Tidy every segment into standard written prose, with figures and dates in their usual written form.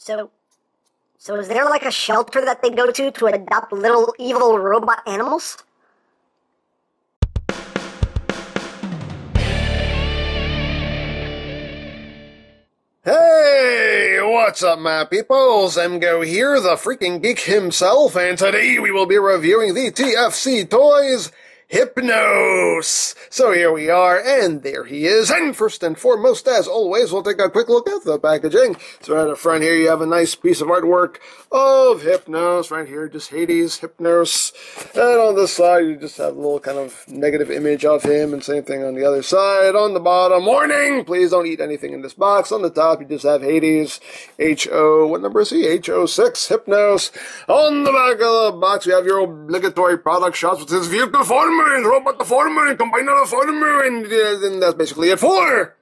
So is there like a shelter that they go to adopt little evil robot animals? Hey, what's up, my peoples? EmGo here, the freaking geek himself, and today we will be reviewing the TFC Toys HYPNOS. So here we are, and there he is. And first and foremost, as always, we'll take a quick look at the packaging. So right up front here, you have a nice piece of artwork of HYPNOS. Right here, just Hades, HYPNOS. And on this side, you just have a little kind of negative image of him, and same thing on the other side. On the bottom, warning, please don't eat anything in this box. On the top, you just have Hades, what number is he? HO6, HYPNOS. On the back of the box, you have your obligatory product shots with his vehicle former and robot former and combiner former, and that's basically it for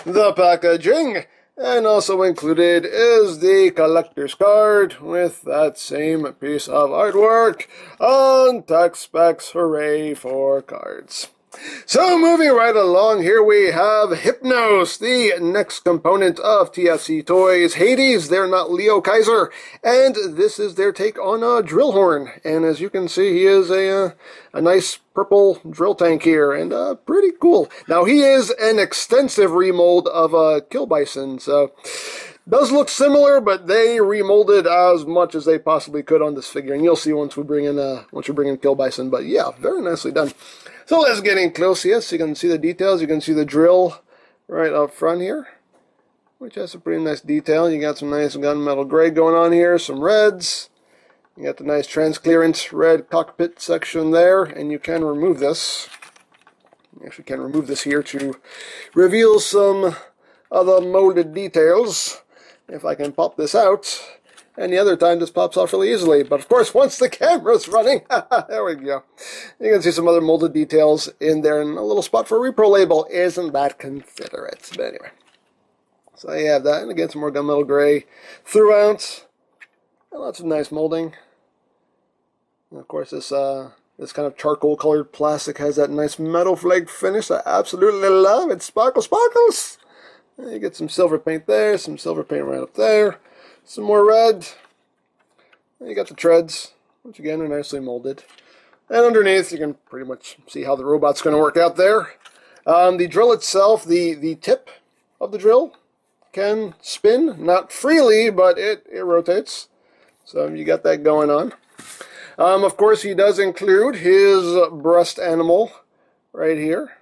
the packaging. And also included is the collector's card with that same piece of artwork on tech specs. Hooray for cards. So moving right along, here we have HYPNOS, the next component of TFC Toys. Hades, they're not Leo Kaiser, and this is their take on Drillhorn. And as you can see, he is a nice purple drill tank here, and pretty cool. Now, he is an extensive remold of Kill Bison, so does look similar, but they remolded as much as they possibly could on this figure, and you'll see once we bring in Kill Bison. But yeah, very nicely done. So let's get in close. Yes, you can see the details. You can see the drill right up front here, which has a pretty nice detail. You got some nice gunmetal gray going on here, some reds. You got the nice transclearance red cockpit section there, and you can remove this. You actually can remove this here to reveal some other molded details. If I can pop this out. And the other time, this pops off really easily. But of course, once the camera's running, there we go. You can see some other molded details in there, and a little spot for a repro label. Isn't that considerate? But anyway, so you have that, and again, some more gunmetal gray throughout. And lots of nice molding. And of course, this kind of charcoal-colored plastic has that nice metal flake finish. I absolutely love it. Sparkle, sparkles. And you get some silver paint there, some silver paint right up there. Some more red. And you got the treads, which again are nicely molded. And underneath, you can pretty much see how the robot's going to work out there. The drill itself, the tip of the drill can spin, not freely, but it rotates. So you got that going on. Of course, he does include his breast animal right here,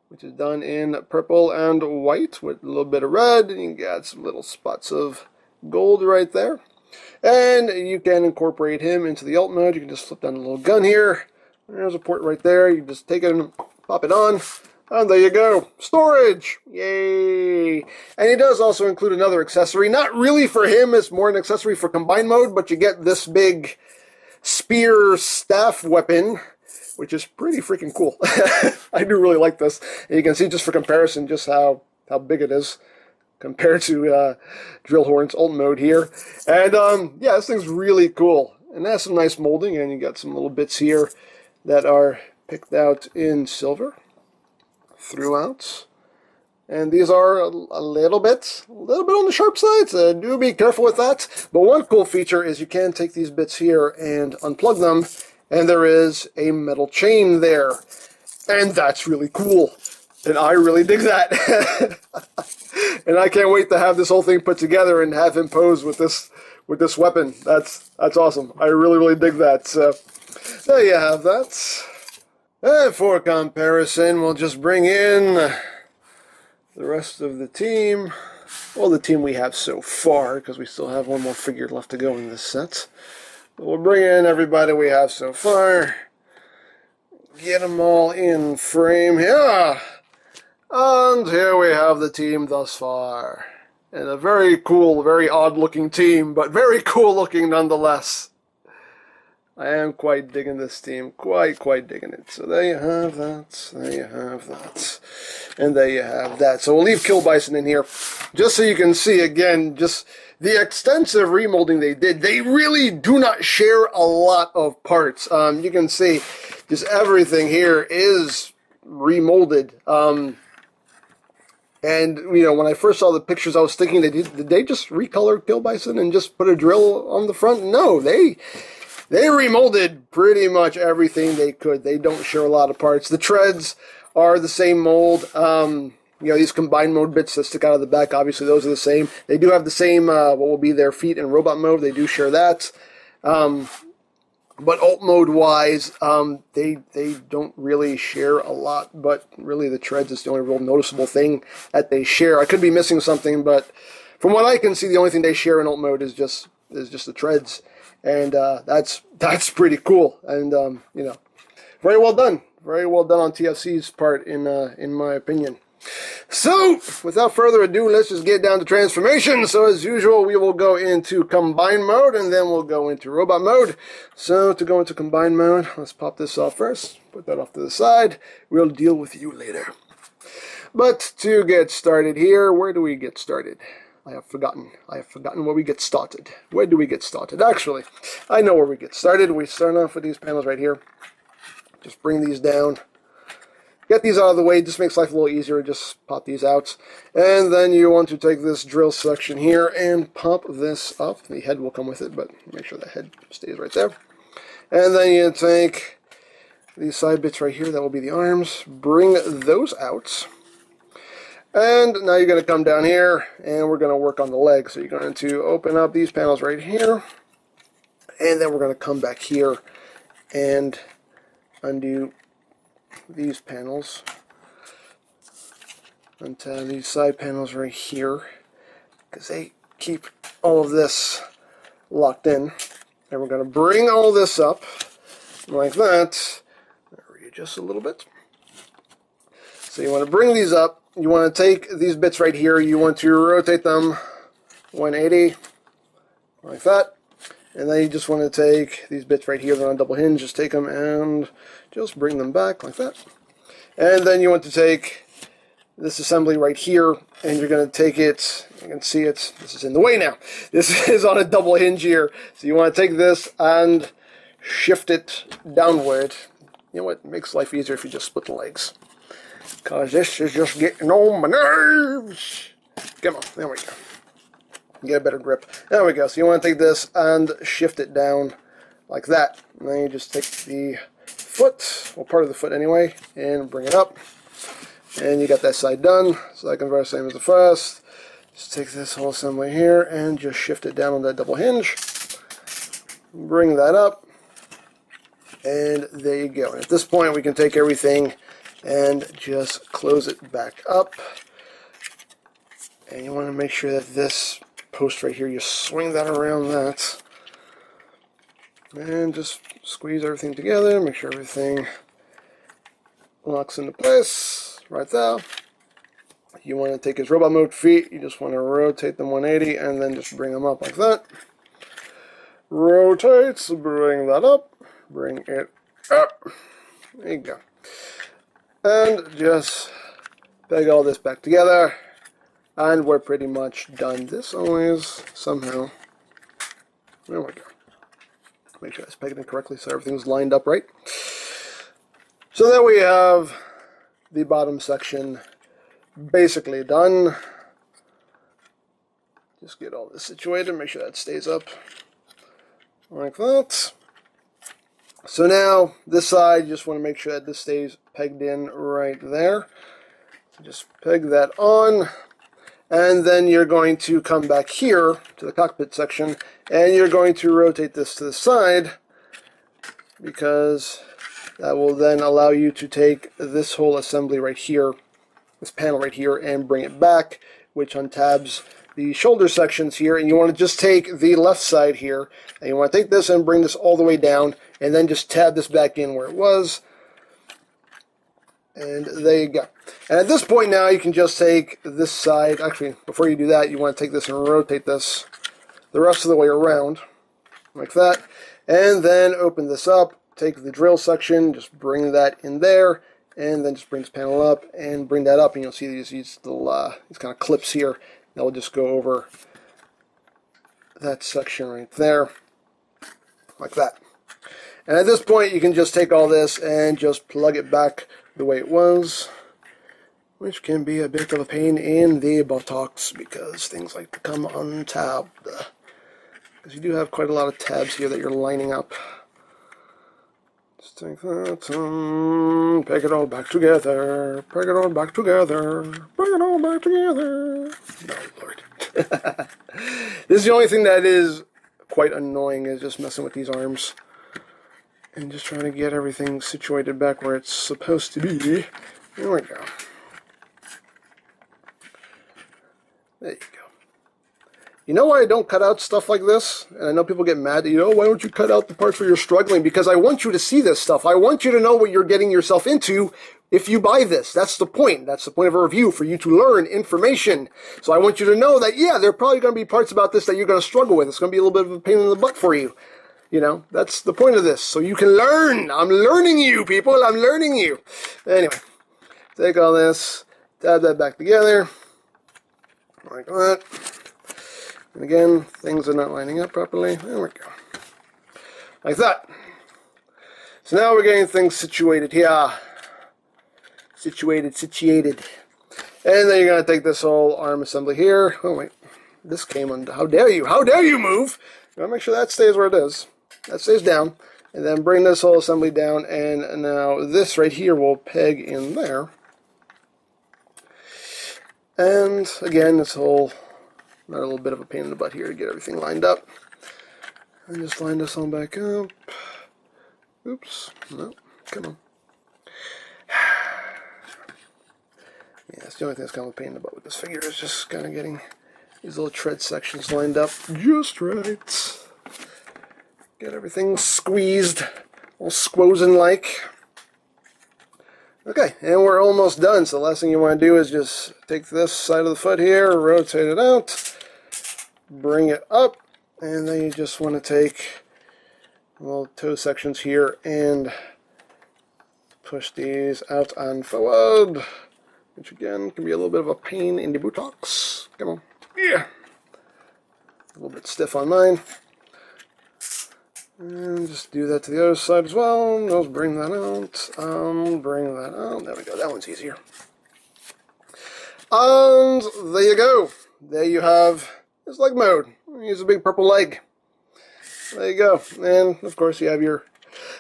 which is done in purple and white with a little bit of red. And you got some little spots of gold right there. And you can incorporate him into the alt mode. You can just flip down the little gun here. There's a port right there. You can just take it and pop it on. And there you go. Storage! Yay! And he does also include another accessory. Not really for him. It's more an accessory for combine mode. But you get this big spear staff weapon, which is pretty freaking cool. I do really like this. And you can see just for comparison just how big it is compared to Drillhorn's ult mode here. And yeah, this thing's really cool. And that's some nice molding, and you got some little bits here that are picked out in silver throughout. And these are a little bit on the sharp side, so do be careful with that. But one cool feature is you can take these bits here and unplug them, and there is a metal chain there. And that's really cool. And I really dig that. And I can't wait to have this whole thing put together and have him pose with this weapon. That's awesome. I really dig that. So there you have that. And for comparison, we'll just bring in the rest of the team. Well, the team we have so far, because we still have one more figure left to go in this set. But we'll bring in everybody we have so far. Get them all in frame here. And here we have the team thus far. And a very cool, very odd-looking team, but very cool-looking nonetheless. I am quite digging this team. Quite digging it. So there you have that. There you have that. And there you have that. So we'll leave Kill Bison in here, just so you can see, again, just the extensive remolding they did. They really do not share a lot of parts. You can see just everything here is remolded. And, when I first saw the pictures, I was thinking, did they just recolor Kill Bison and just put a drill on the front? No, they remolded pretty much everything they could. They don't share a lot of parts. The treads are the same mold. These combined mode bits that stick out of the back, obviously those are the same. They do have the same, what will be their feet in robot mode. They do share that. But alt mode wise, they don't really share a lot, but really the treads is the only real noticeable thing that they share. I could be missing something, but from what I can see, the only thing they share in alt mode is just the treads, and that's pretty cool. And very well done on TFC's part, in my opinion. So, without further ado, let's just get down to transformation. So, as usual, we will go into combine mode, and then we'll go into robot mode. So, to go into combine mode, let's pop this off first. Put that off to the side. We'll deal with you later. But, to get started here, where do we get started? I have forgotten where we get started. Where do we get started? Actually, I know where we get started. We start off with these panels right here. Just bring these down. Get these out of the way, just makes life a little easier, just pop these out. And then you want to take this drill section here and pop this up. The head will come with it, but make sure the head stays right there. And then you take these side bits right here, that will be the arms, bring those out. And now you're going to come down here, and we're going to work on the legs. So you're going to open up these panels right here, and then we're going to come back here and undo these panels onto these side panels right here, because they keep all of this locked in. And we're going to bring all this up like that. Readjust a little bit. So you want to bring these up. You want to take these bits right here. You want to rotate them 180 like that. And then you just want to take these bits right here, they're on double hinge, just take them and just bring them back like that. And then you want to take this assembly right here, and you're going to take it, you can see it, this is in the way now. This is on a double hinge here. So you want to take this and shift it downward. You know what, it makes life easier if you just split the legs. Because this is just getting on my nerves. Come on, there we go. Get a better grip. There we go. So you want to take this and shift it down like that. And then you just take the foot, well, part of the foot anyway, and bring it up. And you got that side done. Second verse, same as the first. Just take this whole assembly here and just shift it down on that double hinge. Bring that up. And there you go. And at this point, we can take everything and just close it back up. And you want to make sure that this post right here, you swing that around that, and just squeeze everything together, make sure everything locks into place right there. You want to take his robot mode feet, you just want to rotate them 180 and then just bring them up like that. Rotate, bring that up, bring it up, there you go. And just peg all this back together. And we're pretty much done. This always somehow, there we go. Make sure I was pegging it correctly so everything's lined up right. So there we have the bottom section basically done. Just get all this situated, make sure that stays up like that. So now this side, you just want to make sure that this stays pegged in right there. Just peg that on. And then you're going to come back here to the cockpit section, and you're going to rotate this to the side, because that will then allow you to take this whole assembly right here, this panel right here, and bring it back, which untabs the shoulder sections here. And you want to just take the left side here, and you want to take this and bring this all the way down, and then just tab this back in where it was. And there you go. And at this point now, you can just take this side. Actually, before you do that, you want to take this and rotate this the rest of the way around, like that. And then open this up, take the drill section, just bring that in there, and then just bring this panel up and bring that up. And you'll see these little these kind of clips here that will just go over that section right there, like that. And at this point, you can just take all this and just plug it back the way it was, which can be a bit of a pain in the buttocks because things like to come untabbed. Because you do have quite a lot of tabs here that you're lining up. Just take that, peg it all back together, peg it all back together, peg it all back together. No, Lord. This is the only thing that is quite annoying, is just messing with these arms. And just trying to get everything situated back where it's supposed to be. There we go. There you go. You know why I don't cut out stuff like this? And I know people get mad at why don't you cut out the parts where you're struggling? Because I want you to see this stuff. I want you to know what you're getting yourself into if you buy this. That's the point. That's the point of a review, for you to learn information. So I want you to know that, yeah, there are probably going to be parts about this that you're going to struggle with. It's going to be a little bit of a pain in the butt for you. That's the point of this. So you can learn. I'm learning you, people. I'm learning you. Anyway, take all this, tab that back together. Like that. And again, things are not lining up properly. There we go. Like that. So now we're getting things situated here. Situated. And then you're going to take this whole arm assembly here. Oh, wait. This came under. How dare you? How dare you move? You want to make sure that stays where it is. That stays down. And then bring this whole assembly down. And now this right here will peg in there. And again, this whole, not a little bit of a pain in the butt here to get everything lined up. And just line this on back up. Oops, no, come on. Yeah, it's the only thing that's kind of a pain in the butt with this figure, is just kind of getting these little tread sections lined up just right. Get everything squeezed, all squozen-like. Okay, and we're almost done. So the last thing you want to do is just take this side of the foot here, rotate it out, bring it up, and then you just want to take little toe sections here and push these out and forward, which again can be a little bit of a pain in the buttocks. Come on, yeah, a little bit stiff on mine. And just do that to the other side as well. Just bring that out. Bring that out. There we go. That one's easier. And there you go. There you have this leg mode. Use a big purple leg. There you go. And of course you have your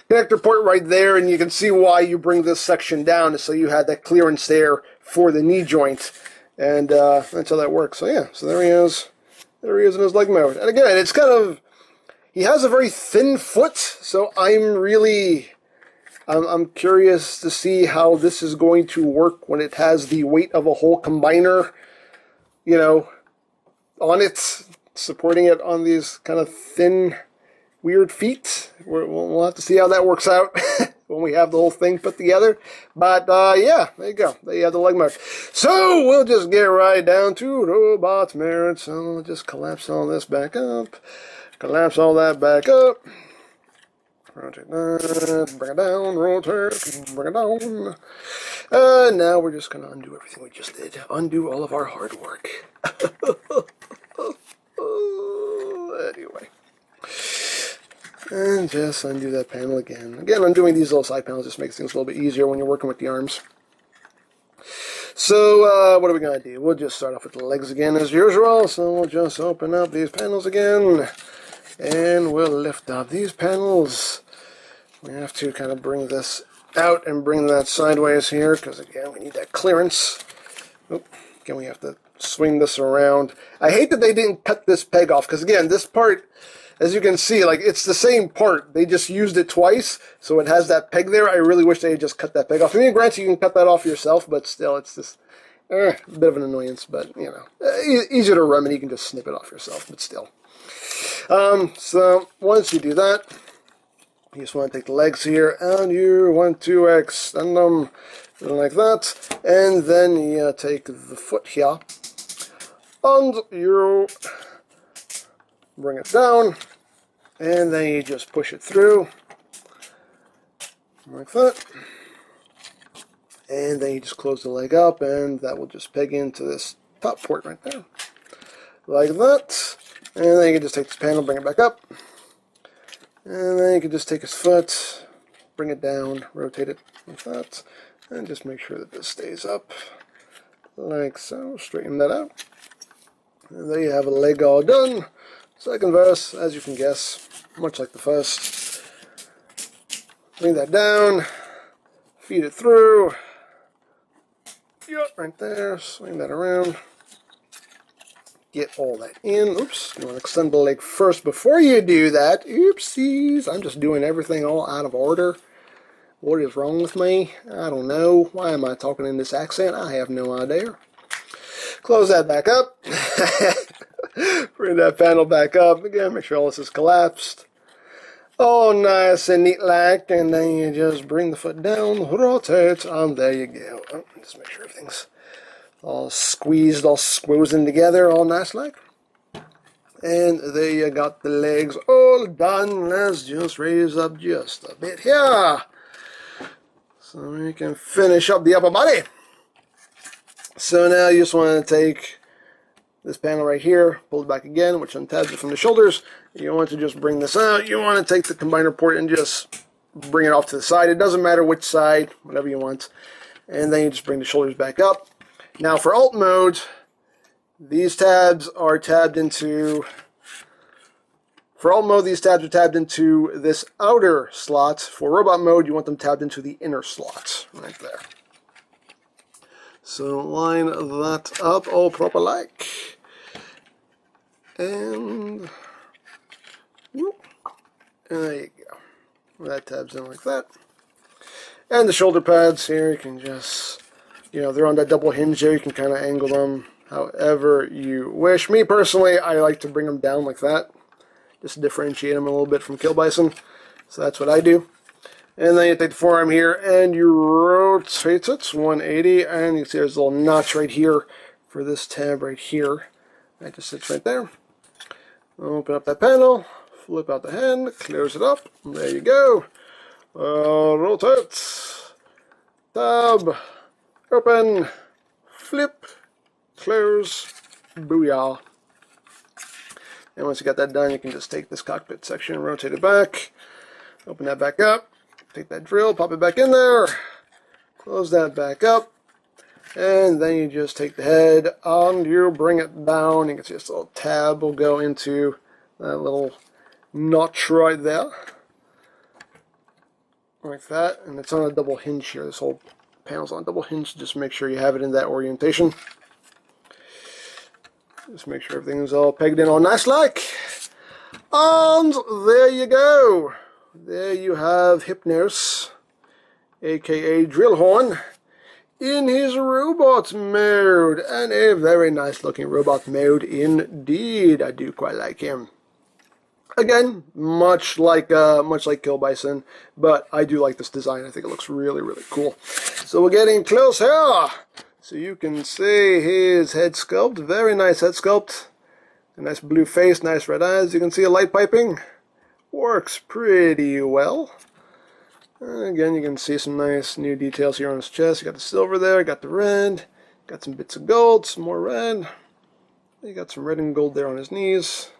connector port right there, and you can see why you bring this section down, so you had that clearance there for the knee joint. And that's how that works. So yeah. So there he is. There he is in his leg mode. And again, it's kind of, he has a very thin foot, so I'm curious to see how this is going to work when it has the weight of a whole combiner, on it, supporting it on these kind of thin, weird feet. We'll have to see how that works out when we have the whole thing put together. But, yeah, there you go. There you have the leg mode. So, we'll just get right down to robot merit. So, we'll just collapse all this back up. Collapse all that back up. Rotate that, bring it down, rotate, bring it down. Now we're just going to undo everything we just did. Undo all of our hard work. Anyway. And just undo that panel again. Again, undoing these little side panels just makes things a little bit easier when you're working with the arms. So, what are we going to do? We'll just start off with the legs again as usual. So we'll just open up these panels again. And we'll lift up these panels. We have to kind of bring this out and bring that sideways here, because again, we need that clearance. Oop. Again, we have to swing this around. I hate that they didn't cut this peg off, because again, this part, as you can see, like, it's the same part. They just used it twice, so it has that peg there. I really wish they had just cut that peg off. I mean, granted, you can cut that off yourself, but still, it's just a bit of an annoyance, but, easier to remedy. You can just snip it off yourself, but still. So once you do that, you just want to take the legs here, and you want to extend them like that, and then you take the foot here, and you bring it down, and then you just push it through, like that, and then you just close the leg up, and that will just peg into this top port right there, like that. And then you can just take this panel, bring it back up. And then you can just take his foot, bring it down, rotate it like that, and just make sure that this stays up. like so. Straighten that out. And there you have a leg all done. Second verse, as you can guess, much like the first. Bring that down, feed it through. Yep, right there. Swing that around. Get all that in. Oops, you want to extend the leg first before you do that. Oopsies, I'm just doing everything all out of order. What is wrong with me? I don't know. Why am I talking in this accent? I have no idea. Close that back up. Bring that panel back up. Again, make sure all this is collapsed. All nice and neat like, and then you just bring the foot down, rotate, and there you go. Oh, just make sure everything's all squeezed, all squozen together, all nice like. And there you got the legs all done. Let's just raise up just a bit here, so we can finish up the upper body. So now you just want to take this panel right here, pull it back again, which untabs it from the shoulders. You want to just bring this out. You want to take the combiner port and just bring it off to the side. It doesn't matter which side, whatever you want. And then you just bring the shoulders back up. Now for alt mode, these tabs are tabbed into... For alt mode, these tabs are tabbed into this outer slot. For robot mode, you want them tabbed into the inner slot, right there. So line that up all proper like. And there you go. That tabs in like that. And the shoulder pads here, you can just, they're on that double hinge there. You can kind of angle them however you wish. Me personally, I like to bring them down like that, just to differentiate them a little bit from Kill Bison. So that's what I do. And then you take the forearm here and you rotate it 180, and you can see there's a little notch right here for this tab right here. That just sits right there. Open up that panel, flip out the hand, close it up. There you go. Rotate, tab, open, flip, close, booyah. And once you got that done, you can just take this cockpit section and rotate it back. Open that back up. Take that drill, pop it back in there, close that back up, and then you just take the head and you bring it down. You can see this little tab will go into that little notch right there, like that, and it's on a double hinge here. This whole panel's on a double hinge. Just make sure you have it in that orientation. Just make sure everything's all pegged in all nice like, and there you go. There you have HYPNOS, aka Drillhorn, in his robot mode, and a very nice looking robot mode indeed. I do quite like him. Again, much like Kill Bison, but I do like this design. I think it looks really, really cool. So we're getting close here, so you can see his head sculpt. Very nice head sculpt. A nice blue face, nice red eyes. You can see a light piping. Works pretty well. Again, you can see some nice new details here on his chest. You got the silver there, got the red, got some bits of gold, some more red. You got some red and gold there on his knees.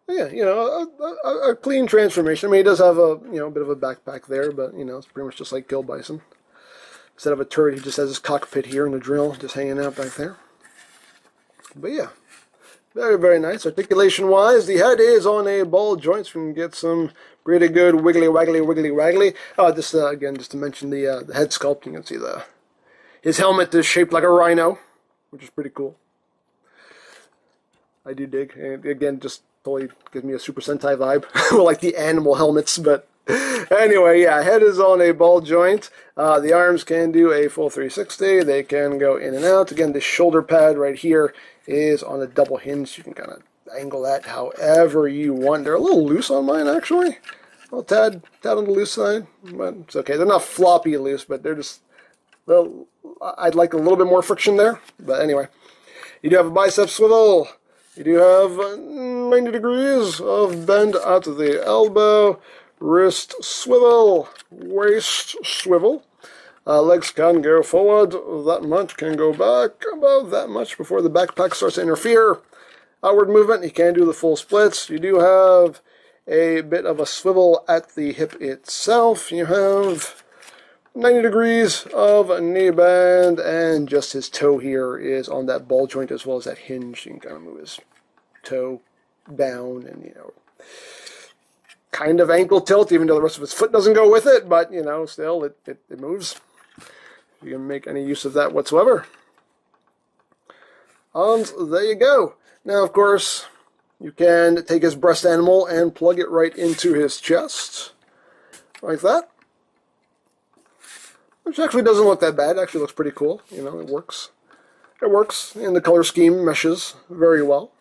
Yeah, a clean transformation. I mean, he does have a bit of a backpack there, but it's pretty much just like Kill Bison. Instead of a turret, he just has his cockpit here and a drill just hanging out back there. But yeah. Very, very nice. Articulation-wise, the head is on a ball joint, so we can get some pretty good wiggly, waggly, wiggly, waggly. Again, just to mention the head sculpt, you can see his helmet is shaped like a rhino, which is pretty cool. I do dig. And again, just totally gives me a Super Sentai vibe. Well, like the animal helmets, but anyway, yeah, head is on a ball joint. The arms can do a full 360. They can go in and out. Again, the shoulder pad right here is on a double hinge. You can kind of angle that however you want. They're a little loose on mine, actually. A little tad on the loose side, but it's okay. They're not floppy loose, but they're just... I'd like a little bit more friction there. But anyway, you do have a bicep swivel. You do have 90 degrees of bend at the elbow. Wrist swivel. Waist swivel. Legs can go forward that much, can go back about that much before the backpack starts to interfere. Outward movement, you can do the full splits. You do have a bit of a swivel at the hip itself. You have 90 degrees of knee bend, and just his toe here is on that ball joint as well as that hinge. You can kind of move his toe down and, you know, kind of ankle tilt, even though the rest of his foot doesn't go with it, but, you know, still, it moves. You can make any use of that whatsoever. And there you go. Now, of course, you can take his breast animal and plug it right into his chest, like that. Which actually doesn't look that bad. It actually looks pretty cool. You know, it works. It works, and the color scheme meshes very well.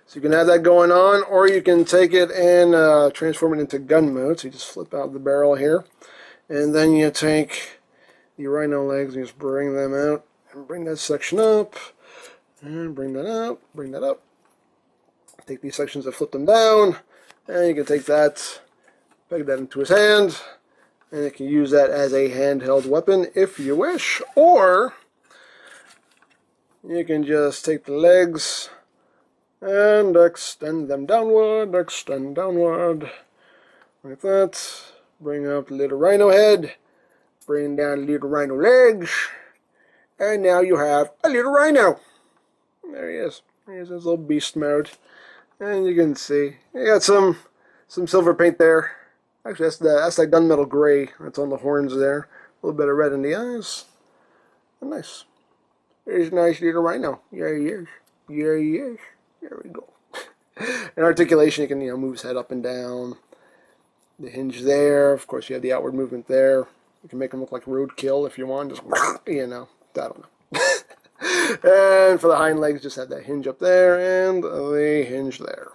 So you can have that going on, or you can take it and transform it into gun mode. So you just flip out the barrel here, and then you take the rhino legs and just bring them out, and bring that section up, and bring that out, bring that up. Take these sections and flip them down, and you can take that, peg that into his hand, and you can use that as a handheld weapon if you wish, or you can just take the legs and extend them downward, like that. Bring up the little rhino head, bring down the little rhino legs, and now you have a little rhino. There he is. Here's his little beast mode. And you can see, you got some silver paint there. Actually, that's that gunmetal gray that's on the horns there. A little bit of red in the eyes. Nice. There's a nice little rhino. There he is. There he is. There we go. In articulation, you can, you know, move his head up and down. The hinge there. Of course, you have the outward movement there. You can make him look like roadkill if you want. Just, you know, I don't know. And for the hind legs, just have that hinge up there and the hinge there.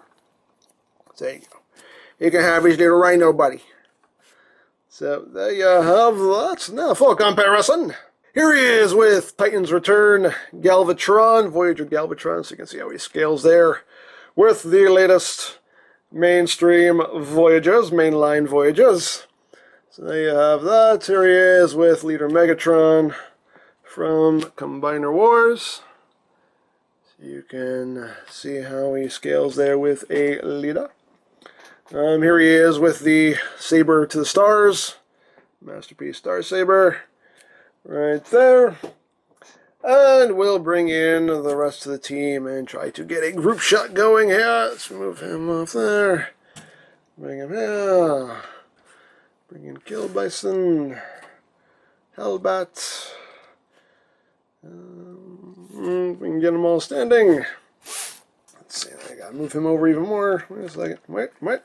So there you go. You can have his little rhino buddy. So there you have that. Now for comparison, here he is with Titan's Return Galvatron, Voyager Galvatron, so you can see how he scales there with the latest mainstream Voyagers, mainline Voyagers. So there you have that. Here he is with Leader Megatron from Combiner Wars. So you can see how he scales there with a leader. Here he is with the Saber to the Stars, Masterpiece Star Saber, right there. And we'll bring in the rest of the team and try to get a group shot going here. Let's move him off there. Bring him here. Bring in Kill Bison, Hellbat. We can get them all standing. Let's see, I gotta move him over even more. Wait a second. Wait. Get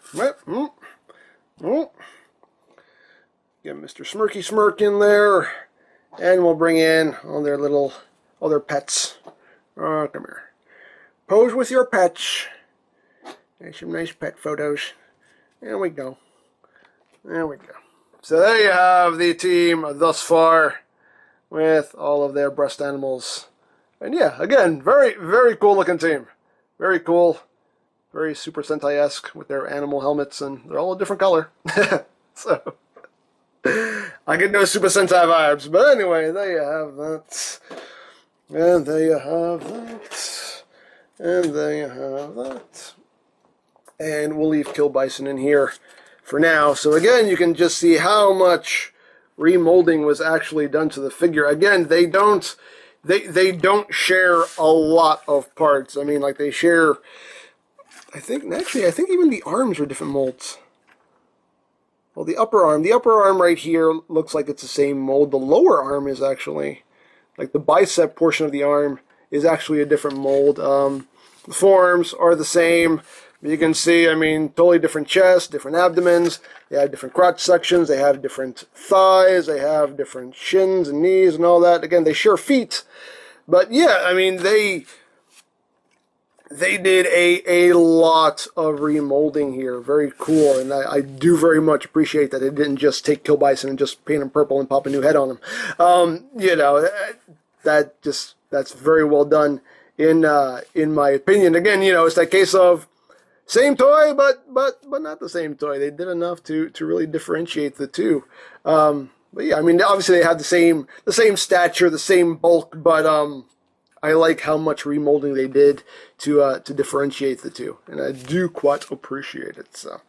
Mr. Smirky Smirk in there. And we'll bring in all their pets. Oh, come here. Pose with your pets. There's some nice pet photos. There we go. There we go. So there you have the team thus far with all of their breast animals. And yeah, again, very, very cool looking team. Very cool. Very Super Sentai-esque with their animal helmets, and they're all a different color. So, I get no Super Sentai vibes. But anyway, there you have that. And there you have that. And there you have that. And we'll leave Kill Bison in here for now. So again, you can just see how much remolding was actually done to the figure. Again, they don't share a lot of parts. I mean, like they share, I think even the arms are different molds. Well, the upper arm right here looks like it's the same mold. The lower arm is actually, like the bicep portion of the arm is actually a different mold. The forearms are the same. You can see, I mean, totally different chests, different abdomens. They have different crotch sections. They have different thighs. They have different shins and knees and all that. Again, they share feet. But yeah, I mean, they did a lot of remolding here. Very cool. And I do very much appreciate that they didn't just take Kill Bison and just paint him purple and pop a new head on him. You know, that's very well done in my opinion. Again, you know, it's that case of same toy, but not the same toy. They did enough to really differentiate the two. But yeah, I mean, obviously they have the same stature, the same bulk, but I like how much remolding they did to differentiate the two, and I do quite appreciate it. So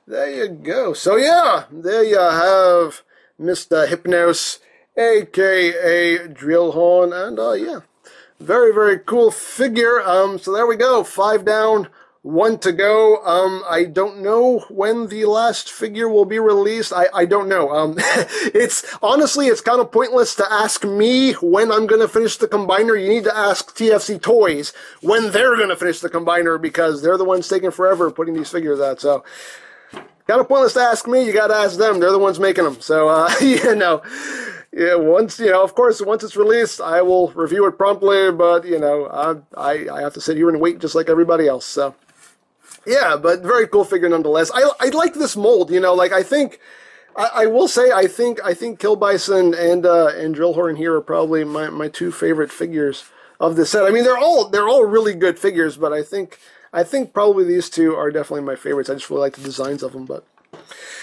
there you go. So yeah, there you have Mr. HYPNOS, aka Drillhorn, and yeah, very, very cool figure. So there we go, 5 down, 1 to go. I don't know when the last figure will be released. I don't know. It's honestly, it's kind of pointless to ask me when I'm gonna finish the combiner. You need to ask TFC Toys when they're gonna finish the combiner, because they're the ones taking forever putting these figures out. So kind of pointless to ask me. You gotta ask them. They're the ones making them. So yeah, once, of course, once it's released, I will review it promptly. But I have to sit here and wait just like everybody else. So. Yeah, but very cool figure nonetheless. I like this mold, like I will say I think Kill Bison and Drillhorn here are probably my 2 favorite figures of this set. I mean, they're all really good figures, but I think probably these 2 are definitely my favorites. I just really like the designs of them. But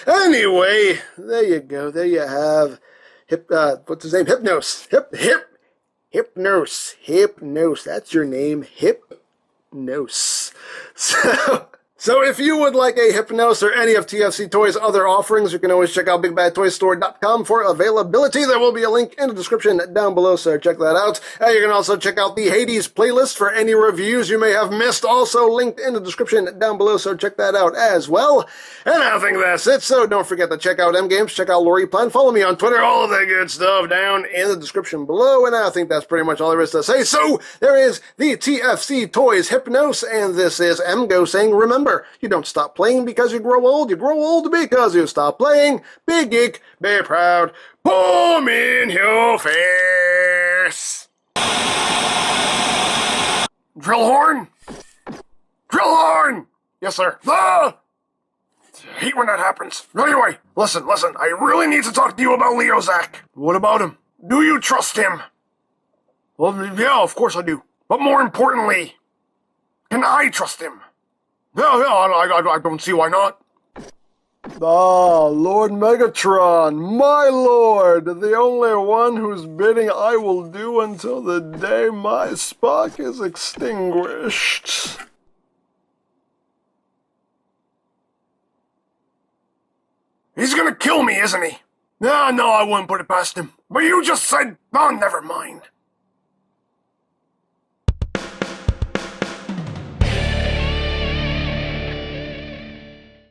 anyway, there you go. There you have what's his name? HYPNOS. HYPNOS. That's your name, HYPNOS. So if you would like a HYPNOS or any of TFC Toys' other offerings, you can always check out BigBadToyStore.com for availability. There will be a link in the description down below, so check that out. You can also check out the Hades playlist for any reviews you may have missed, also linked in the description down below, so check that out as well. And I think that's it, so don't forget to check out EmGames, check out LoriPlan, follow me on Twitter, all of that good stuff down in the description below, and I think that's pretty much all there is to say. So there is the TFC Toys HYPNOS, and this is EmGo saying, remember, you don't stop playing because you grow old because you stop playing. Be geek, be proud, boom in your face. Drillhorn? Drillhorn! Yes, sir. I hate when that happens. Anyway, listen, I really need to talk to you about Leo Zach. What about him? Do you trust him? Well, yeah, of course I do. But more importantly, can I trust him? Yeah, I don't see why not. Lord Megatron, my lord, the only one whose bidding I will do until the day my spark is extinguished. He's gonna kill me, isn't he? No, I wouldn't put it past him. But you just said, oh, never mind.